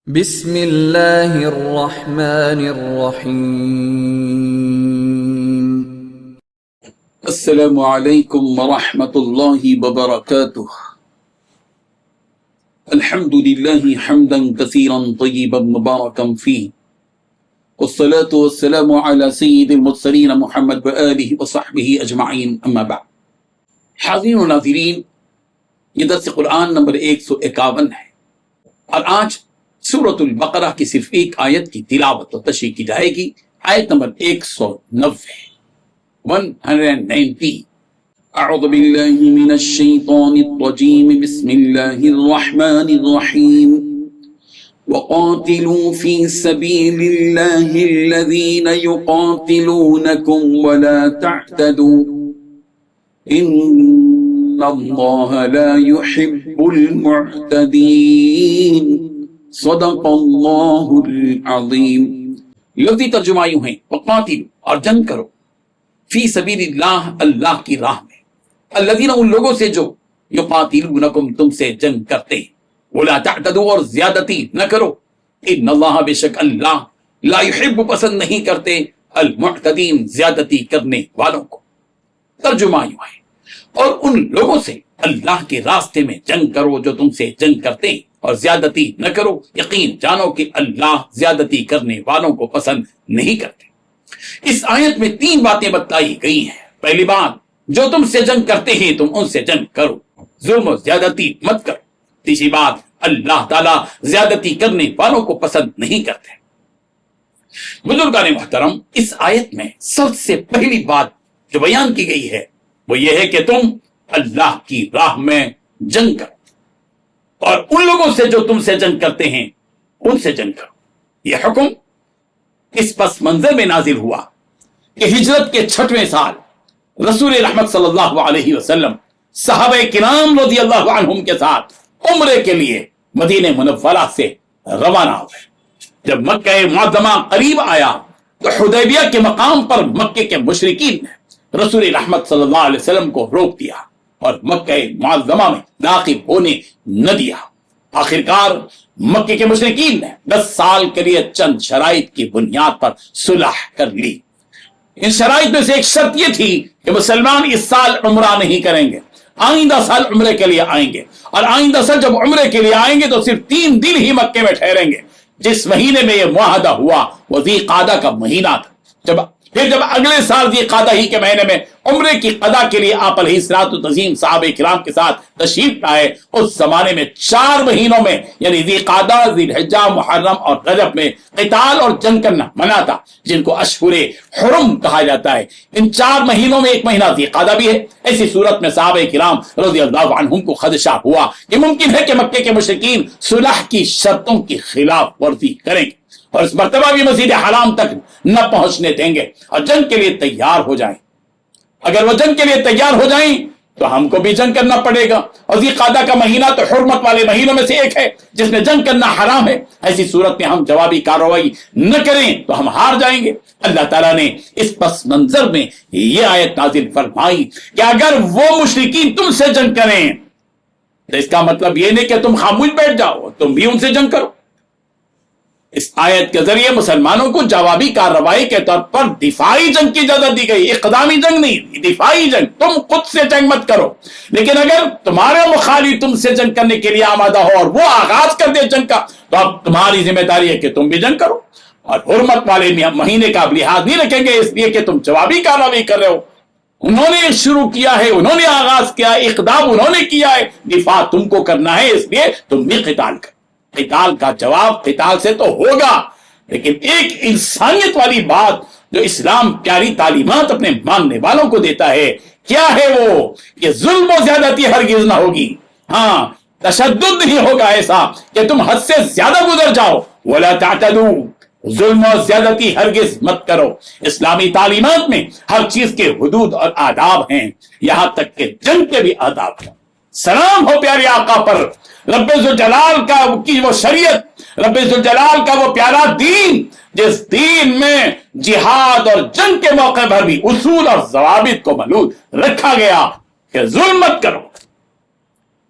بسم اللہ الرحمن الرحیم۔ السلام علیکم ورحمۃ اللہ وبرکاتہ۔ الحمد للہ حمدا کثیرا طیبا مبارکا فیہ، والصلاة والسلام علی سید المرسلین محمد وآلہ وصحبہ اجمعین، اما بعد۔ حاضرین و ناظرین، یہ درس قرآن نمبر 151 ہے، اور آج سورۃ البقرہ کی صرف ایک آیت کی تلاوت و تشریح کی جائے گی، آیت نمبر 190۔ اعوذ باللہ من الشیطان الرجیم، بسم اللہ الرحمن الرحیم۔ وقاتلوا فی سبیل اللہ الذین یقاتلونکم ولا تعتدوا ان اللہ لا يحب المعتدین۔ صدق اللہ العظیم۔ لفظی ترجمہ یوں ہے، وقاتلوا، اور جنگ کرو، فی سبیل اللہ، اللہ کی راہ میں، الذین، ان لوگوں سے جو یقاتلونکم، تم سے جنگ کرتے ہیں، ولا تعتدوا، اور زیادتی نہ کرو، ان اللہ، بے شک اللہ، لا یحب، پسند نہیں کرتے، المعتدین، زیادتی کرنے والوں کو۔ ترجمہ یوں ہے، اور ان لوگوں سے اللہ کے راستے میں جنگ کرو جو تم سے جنگ کرتے ہیں، اور زیادتی نہ کرو، یقین جانو کہ اللہ زیادتی کرنے والوں کو پسند نہیں کرتے۔ اس آیت میں 3 باتیں بتائی گئی ہیں۔ پہلی بات، جو تم سے جنگ کرتے ہیں تم ان سے جنگ کرو، ظلم و زیادتی مت کرو۔ تیسری بات، اللہ تعالیٰ زیادتی کرنے والوں کو پسند نہیں کرتے۔ بزرگان محترم، اس آیت میں سب سے پہلی بات جو بیان کی گئی ہے وہ یہ ہے کہ تم اللہ کی راہ میں جنگ کرو، اور ان لوگوں سے جو تم سے جنگ کرتے ہیں ان سے جنگ کرو۔ یہ حکم اس پس منظر میں نازل ہوا کہ ہجرت کے 6ویں سال رسول رحمت صلی اللہ علیہ وسلم صحابہ کرام رضی اللہ عنہم کے ساتھ عمرے کے لیے مدینہ منورہ سے روانہ ہوئے۔ جب مکہ معظمہ قریب آیا تو حدیبیہ کے مقام پر مکے کے مشرکین نے رسول رحمت صلی اللہ علیہ وسلم کو روک دیا اور مکہ معظمہ میں داخل ہونے نہ دیا۔ آخرکار مکے کے مشرکین نے 10 سال کے لیے چند شرائط کی بنیاد پر صلح کر لی۔ ان شرائط میں سے ایک شرط یہ تھی کہ مسلمان اس سال عمرہ نہیں کریں گے، آئندہ سال عمرے کے لیے آئیں گے، اور آئندہ سال جب عمرے کے لیے آئیں گے تو صرف 3 دن ہی مکے میں ٹھہریں گے۔ جس مہینے میں یہ معاہدہ ہوا وہ ذی قعدہ کا مہینہ تھا۔ پھر جب اگلے سال ذی قعدہ ہی کے مہینے میں عمرے کی قضا کے لیے آپ علیہ الصلوۃ والتسلیم صحابہ کرام کے ساتھ تشریف لائے، اس زمانے میں 4 مہینوں میں یعنی ذی قعدہ، ذی الحجہ، محرم اور رجب میں قتال اور جنگ کرنا منع تھا، جن کو اشہر حرم کہا جاتا ہے۔ ان 4 مہینوں میں ایک مہینہ ذی قعدہ بھی ہے۔ ایسی صورت میں صحابہ کرام رضی اللہ عنہم کو خدشہ ہوا کہ ممکن ہے کہ مکے کے مشرکین صلح کی شرطوں کی خلاف ورزی کریں گے اور اس مرتبہ بھی مسجد حرام تک نہ پہنچنے دیں گے اور جنگ کے لیے تیار ہو جائیں۔ اگر وہ جنگ کے لیے تیار ہو جائیں تو ہم کو بھی جنگ کرنا پڑے گا، اور ذی قعدہ کا مہینہ تو حرمت والے مہینوں میں سے ایک ہے جس میں جنگ کرنا حرام ہے۔ ایسی صورت میں ہم جوابی کارروائی نہ کریں تو ہم ہار جائیں گے۔ اللہ تعالیٰ نے اس پس منظر میں یہ آیت نازل فرمائی کہ اگر وہ مشرکین تم سے جنگ کریں تو اس کا مطلب یہ نہیں کہ تم خاموش بیٹھ جاؤ، تم بھی ان سے جنگ کرو۔ اس آیت کے ذریعے مسلمانوں کو جوابی کارروائی کے طور پر دفاعی جنگ کی اجازت دی گئی، اقدامی جنگ نہیں، دفاعی جنگ۔ تم خود سے جنگ مت کرو، لیکن اگر تمہارے مخالف تم سے جنگ کرنے کے لیے آمادہ ہو اور وہ آغاز کر دے جنگ کا تو اب تمہاری ذمہ داری ہے کہ تم بھی جنگ کرو، اور حرمت والے مہینے کا لحاظ نہیں رکھیں گے اس لیے کہ تم جوابی کارروائی کر رہے ہو۔ انہوں نے شروع کیا ہے، انہوں نے آغاز کیا ہے، اقدام انہوں نے کیا ہے، دفاع تم کو کرنا ہے، اس لیے تم بھی قتال کرو۔ قتال کا جواب قتال سے تو ہوگا، لیکن ایک انسانیت والی بات جو اسلام پیاری تعلیمات اپنے ماننے والوں کو دیتا ہے کیا ہے وہ کہ ظلم و زیادتی ہرگز نہ ہوگی۔ ہاں، تشدد نہیں ہوگا ایسا کہ تم حد سے زیادہ گزر جاؤ۔ ولا تعتدوا، ظلم و زیادتی ہرگز مت کرو۔ اسلامی تعلیمات میں ہر چیز کے حدود اور آداب ہیں، یہاں تک کہ جنگ کے بھی آداب ہیں۔ سلام ہو پیارے آقا پر، رب ذوالجلال کا کی وہ شریعت، رب ذوالجلال کا وہ پیارا دین جس دین میں جہاد اور جنگ کے موقع پر بھی اصول اور ضوابط کو ملحوظ رکھا گیا کہ ظلم مت کرو،